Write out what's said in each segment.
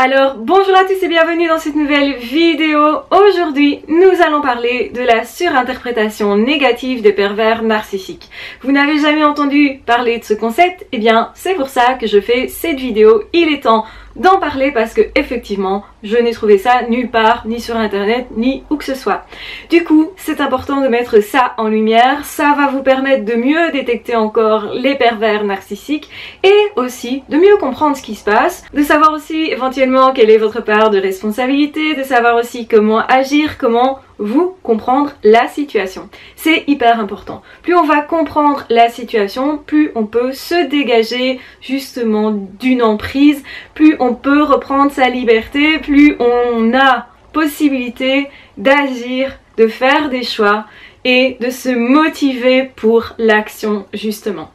Alors bonjour à tous et bienvenue dans cette nouvelle vidéo. Aujourd'hui nous allons parler de la surinterprétation négative des pervers narcissiques. Vous n'avez jamais entendu parler de ce concept? Eh bien c'est pour ça que je fais cette vidéo. Il est temps d'en parler parce que effectivement je n'ai trouvé ça nulle part, ni sur internet, ni où que ce soit. Du coup c'est important de mettre ça en lumière, ça va vous permettre de mieux détecter encore les pervers narcissiques et aussi de mieux comprendre ce qui se passe, de savoir aussi éventuellement quelle est votre part de responsabilité, de savoir aussi comment agir, comment vous comprendre la situation. C'est hyper important. Plus on va comprendre la situation, plus on peut se dégager justement d'une emprise, plus on peut reprendre sa liberté, plus on a possibilité d'agir, de faire des choix et de se motiver pour l'action justement.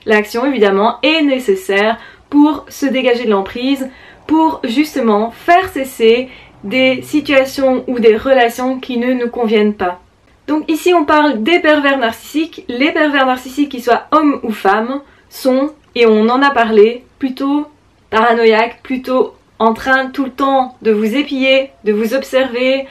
L'action évidemment est nécessaire pour se dégager de l'emprise, pour justement faire cesser des situations ou des relations qui ne nous conviennent pas. Donc ici on parle des pervers narcissiques. Les pervers narcissiques, qu'ils soient hommes ou femmes, sont, et on en a parlé, plutôt paranoïaques, plutôt en train tout le temps de vous épier, de vous observer,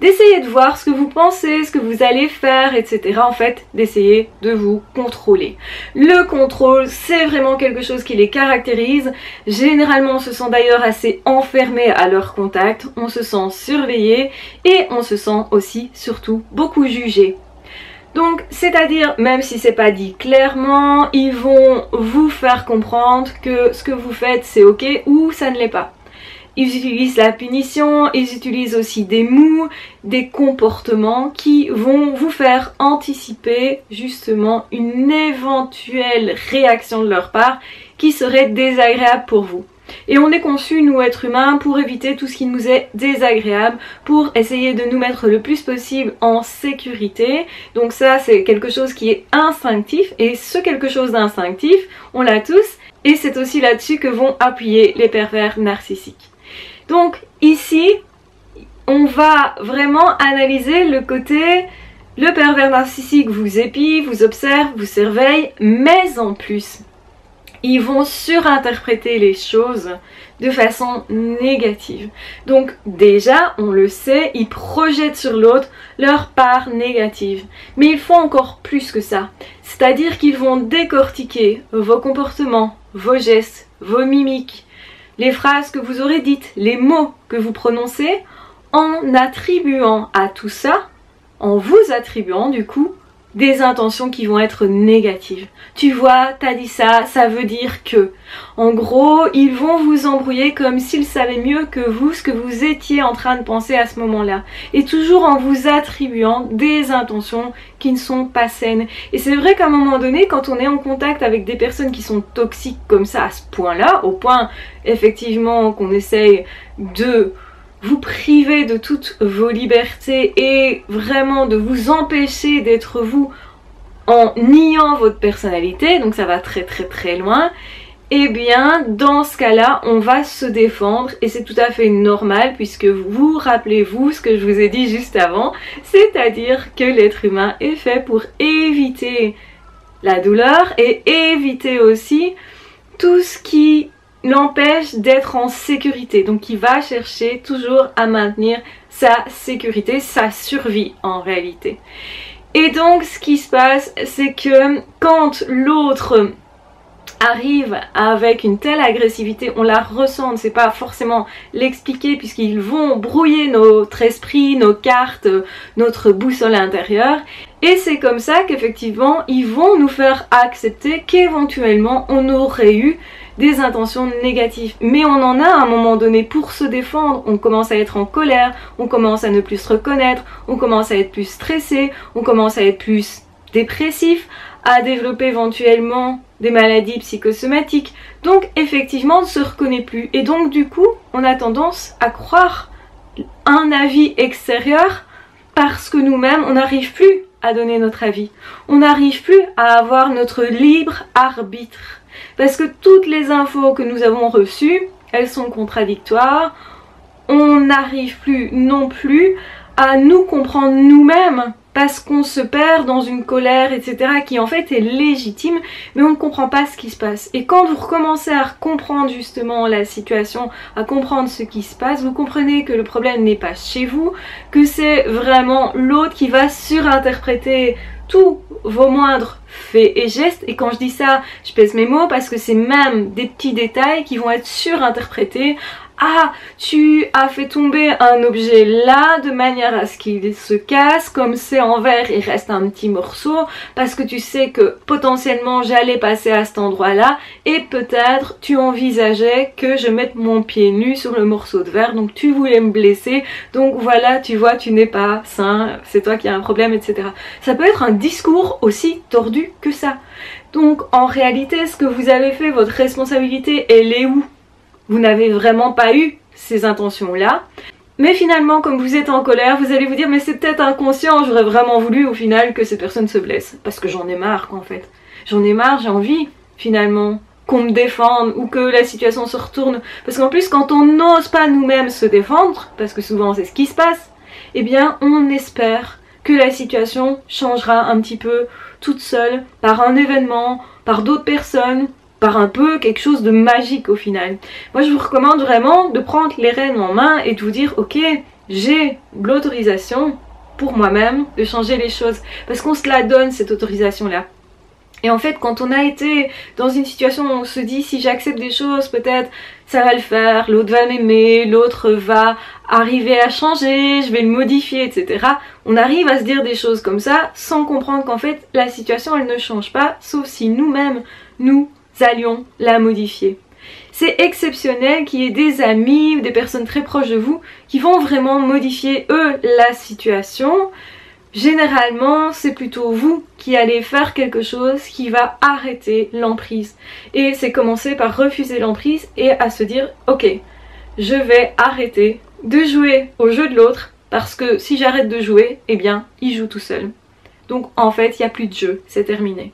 d'essayer de voir ce que vous pensez, ce que vous allez faire, etc. En fait, d'essayer de vous contrôler. Le contrôle, c'est vraiment quelque chose qui les caractérise. Généralement, on se sent d'ailleurs assez enfermé à leur contact, on se sent surveillé et on se sent aussi, surtout, beaucoup jugé. Donc, c'est-à-dire, même si c'est pas dit clairement, ils vont vous faire comprendre que ce que vous faites, c'est ok ou ça ne l'est pas. Ils utilisent la punition, ils utilisent aussi des mots, des comportements qui vont vous faire anticiper justement une éventuelle réaction de leur part qui serait désagréable pour vous. Et on est conçu, nous êtres humains, pour éviter tout ce qui nous est désagréable, pour essayer de nous mettre le plus possible en sécurité. Donc ça, c'est quelque chose qui est instinctif, et ce quelque chose d'instinctif, on l'a tous, et c'est aussi là-dessus que vont appuyer les pervers narcissiques. Donc ici, on va vraiment analyser le côté, le pervers narcissique vous épie, vous observe, vous surveille, mais en plus, ils vont surinterpréter les choses de façon négative. Donc déjà, on le sait, ils projettent sur l'autre leur part négative. Mais ils font encore plus que ça. C'est-à-dire qu'ils vont décortiquer vos comportements, vos gestes, vos mimiques, les phrases que vous aurez dites, les mots que vous prononcez, en attribuant à tout ça, en vous attribuant du coup, des intentions qui vont être négatives. Tu vois, t'as dit ça, ça veut dire que. En gros, ils vont vous embrouiller comme s'ils savaient mieux que vous ce que vous étiez en train de penser à ce moment-là. Et toujours en vous attribuant des intentions qui ne sont pas saines. Et c'est vrai qu'à un moment donné, quand on est en contact avec des personnes qui sont toxiques comme ça, à ce point-là, au point effectivement qu'on essaye de vous priver de toutes vos libertés et vraiment de vous empêcher d'être vous en niant votre personnalité, donc ça va très loin, et bien dans ce cas-là on va se défendre et c'est tout à fait normal puisque vous rappelez-vous ce que je vous ai dit juste avant, c'est-à-dire que l'être humain est fait pour éviter la douleur et éviter aussi tout ce qui l'empêche d'être en sécurité. Donc il va chercher toujours à maintenir sa sécurité, sa survie en réalité. Et donc ce qui se passe, c'est que quand l'autre arrive avec une telle agressivité, on la ressent, on ne sait pas forcément l'expliquer puisqu'ils vont brouiller notre esprit, nos cartes, notre boussole intérieure. Et c'est comme ça qu'effectivement ils vont nous faire accepter qu'éventuellement on aurait eu des intentions négatives. Mais on en a à un moment donné pour se défendre, on commence à être en colère, on commence à ne plus se reconnaître, on commence à être plus stressé, on commence à être plus dépressif, à développer éventuellement des maladies psychosomatiques. Donc effectivement on ne se reconnaît plus et donc du coup on a tendance à croire un avis extérieur parce que nous-mêmes on n'arrive plus à donner notre avis. On n'arrive plus à avoir notre libre arbitre. Parce que toutes les infos que nous avons reçues, elles sont contradictoires. On n'arrive plus non plus à nous comprendre nous-mêmes parce qu'on se perd dans une colère, etc. qui en fait est légitime, mais on ne comprend pas ce qui se passe. Et quand vous recommencez à comprendre justement la situation, à comprendre ce qui se passe, vous comprenez que le problème n'est pas chez vous, que c'est vraiment l'autre qui va surinterpréter tous vos moindres faits et gestes. Et quand je dis ça, je pèse mes mots parce que c'est même des petits détails qui vont être surinterprétés. Ah, tu as fait tomber un objet là de manière à ce qu'il se casse, comme c'est en verre, il reste un petit morceau, parce que tu sais que potentiellement j'allais passer à cet endroit-là, et peut-être tu envisageais que je mette mon pied nu sur le morceau de verre, donc tu voulais me blesser, donc voilà, tu vois, tu n'es pas sain, c'est toi qui as un problème, etc. Ça peut être un discours aussi tordu que ça. Donc en réalité, ce que vous avez fait, votre responsabilité, elle est où ? Vous n'avez vraiment pas eu ces intentions-là. Mais finalement, comme vous êtes en colère, vous allez vous dire mais c'est peut-être inconscient, j'aurais vraiment voulu au final que cette personne se blesse. Parce que j'en ai marre en fait. J'en ai marre, j'ai envie finalement qu'on me défende ou que la situation se retourne. Parce qu'en plus, quand on n'ose pas nous-mêmes se défendre, parce que souvent c'est ce qui se passe, eh bien on espère que la situation changera un petit peu toute seule, par un événement, par d'autres personnes, par un peu quelque chose de magique au final. Moi je vous recommande vraiment de prendre les rênes en main et de vous dire ok, j'ai l'autorisation pour moi-même de changer les choses. Parce qu'on se la donne cette autorisation là. Et en fait quand on a été dans une situation où on se dit si j'accepte des choses peut-être ça va le faire, l'autre va m'aimer, l'autre va arriver à changer, je vais le modifier, etc. On arrive à se dire des choses comme ça sans comprendre qu'en fait la situation elle ne change pas sauf si nous-mêmes nous allions la modifier. C'est exceptionnel qu'il y ait des amis ou des personnes très proches de vous qui vont vraiment modifier eux la situation. Généralement, c'est plutôt vous qui allez faire quelque chose qui va arrêter l'emprise. Et c'est commencer par refuser l'emprise et à se dire ok, je vais arrêter de jouer au jeu de l'autre parce que si j'arrête de jouer, eh bien, il joue tout seul. Donc en fait, il n'y a plus de jeu, c'est terminé.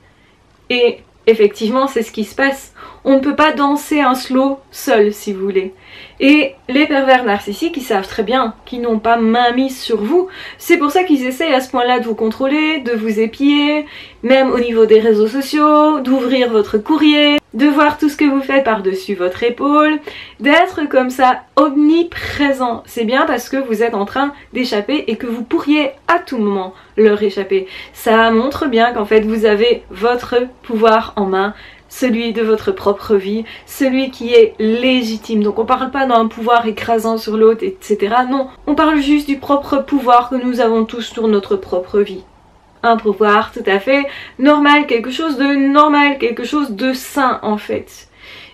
Et effectivement, c'est ce qui se passe. On ne peut pas danser un slow seul, si vous voulez. Et les pervers narcissiques, ils savent très bien qu'ils n'ont pas main mise sur vous. C'est pour ça qu'ils essayent à ce point-là de vous contrôler, de vous épier, même au niveau des réseaux sociaux, d'ouvrir votre courrier, de voir tout ce que vous faites par-dessus votre épaule, d'être comme ça omniprésent. C'est bien parce que vous êtes en train d'échapper et que vous pourriez à tout moment leur échapper. Ça montre bien qu'en fait vous avez votre pouvoir en main, celui de votre propre vie, celui qui est légitime. Donc on parle pas d'un pouvoir écrasant sur l'autre, etc. Non, on parle juste du propre pouvoir que nous avons tous sur notre propre vie. Un pouvoir tout à fait normal, quelque chose de normal, quelque chose de sain en fait.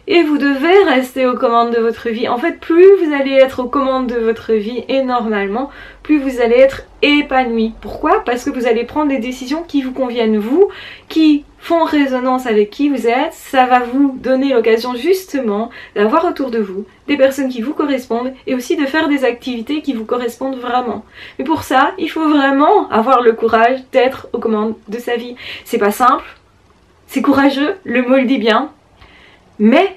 Et vous devez rester aux commandes de votre vie. En fait, plus vous allez être aux commandes de votre vie et normalement, plus vous allez être épanoui. Pourquoi? Parce que vous allez prendre des décisions qui vous conviennent vous, qui font résonance avec qui vous êtes. Ça va vous donner l'occasion justement d'avoir autour de vous des personnes qui vous correspondent et aussi de faire des activités qui vous correspondent vraiment. Mais pour ça, il faut vraiment avoir le courage d'être aux commandes de sa vie. C'est pas simple, c'est courageux, le mot le dit bien. Mais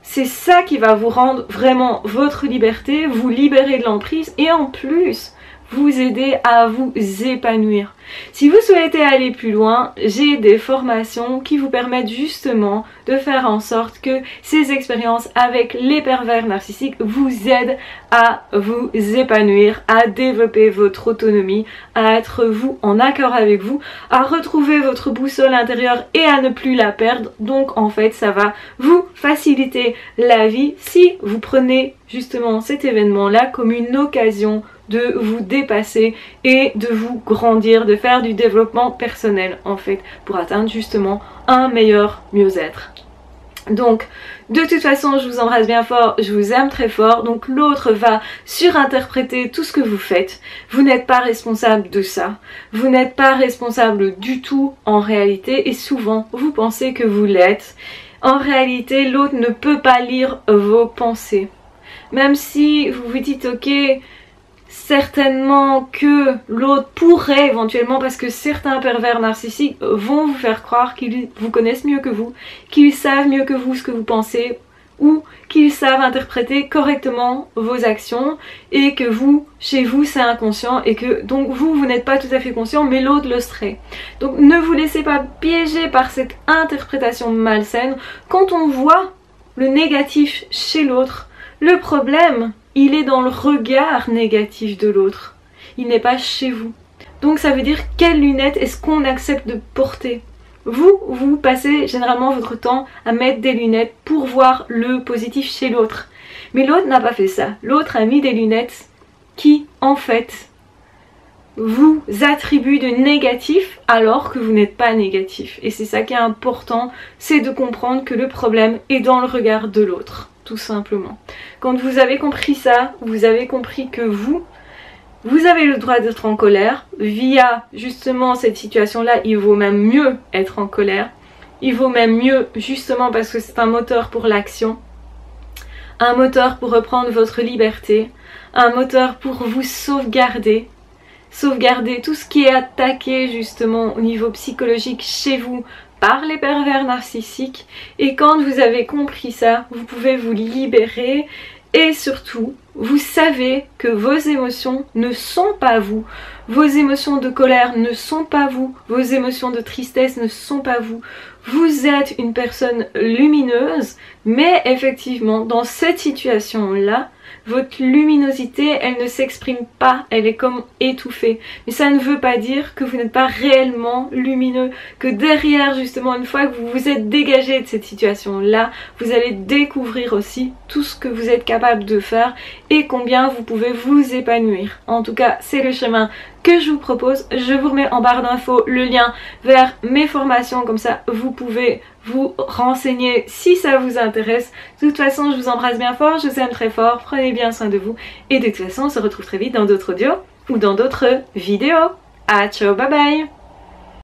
c'est ça qui va vous rendre vraiment votre liberté, vous libérer de l'emprise et en plus vous aider à vous épanouir. Si vous souhaitez aller plus loin, j'ai des formations qui vous permettent justement de faire en sorte que ces expériences avec les pervers narcissiques vous aident à vous épanouir, à développer votre autonomie, à être vous en accord avec vous, à retrouver votre boussole intérieure et à ne plus la perdre. Donc en fait ça va vous faciliter la vie si vous prenez justement cet événement-là comme une occasion de vous dépasser et de vous grandir, de faire du développement personnel en fait pour atteindre justement un meilleur mieux-être. Donc de toute façon je vous embrasse bien fort, je vous aime très fort, donc l'autre va surinterpréter tout ce que vous faites, vous n'êtes pas responsable de ça, vous n'êtes pas responsable du tout en réalité et souvent vous pensez que vous l'êtes. En réalité l'autre ne peut pas lire vos pensées, même si vous vous dites ok, certainement que l'autre pourrait éventuellement, parce que certains pervers narcissiques vont vous faire croire qu'ils vous connaissent mieux que vous, qu'ils savent mieux que vous ce que vous pensez. ou qu'ils savent interpréter correctement vos actions et que vous, chez vous, c'est inconscient et que donc vous n'êtes pas tout à fait conscient mais l'autre le serait. Donc ne vous laissez pas piéger par cette interprétation malsaine. Quand on voit le négatif chez l'autre, le problème, il est dans le regard négatif de l'autre. Il n'est pas chez vous. Donc ça veut dire quelles lunettes est-ce qu'on accepte de porter? Vous passez généralement votre temps à mettre des lunettes pour voir le positif chez l'autre. Mais l'autre n'a pas fait ça. L'autre a mis des lunettes qui, en fait, vous attribuent de négatif alors que vous n'êtes pas négatif. Et c'est ça qui est important, c'est de comprendre que le problème est dans le regard de l'autre, tout simplement. Quand vous avez compris ça, vous avez compris que vous avez le droit d'être en colère. Via justement cette situation-là, il vaut même mieux être en colère. Il vaut même mieux justement parce que c'est un moteur pour l'action. Un moteur pour reprendre votre liberté. Un moteur pour vous sauvegarder. Sauvegarder tout ce qui est attaqué justement au niveau psychologique chez vous par les pervers narcissiques. Et quand vous avez compris ça, vous pouvez vous libérer. Et surtout, vous savez que vos émotions ne sont pas vous. Vos émotions de colère ne sont pas vous. Vos émotions de tristesse ne sont pas vous. Vous êtes une personne lumineuse, mais effectivement, dans cette situation-là, votre luminosité, elle ne s'exprime pas, elle est comme étouffée. Mais ça ne veut pas dire que vous n'êtes pas réellement lumineux, que derrière justement, une fois que vous vous êtes dégagé de cette situation-là, vous allez découvrir aussi tout ce que vous êtes capable de faire et combien vous pouvez vous épanouir. En tout cas, c'est le chemin que je vous propose. Je vous remets en barre d'infos le lien vers mes formations, comme ça vous pouvez vous renseigner si ça vous intéresse. De toute façon, je vous embrasse bien fort, je vous aime très fort, prenez bien soin de vous et de toute façon on se retrouve très vite dans d'autres audios ou dans d'autres vidéos. Ah ciao, bye bye.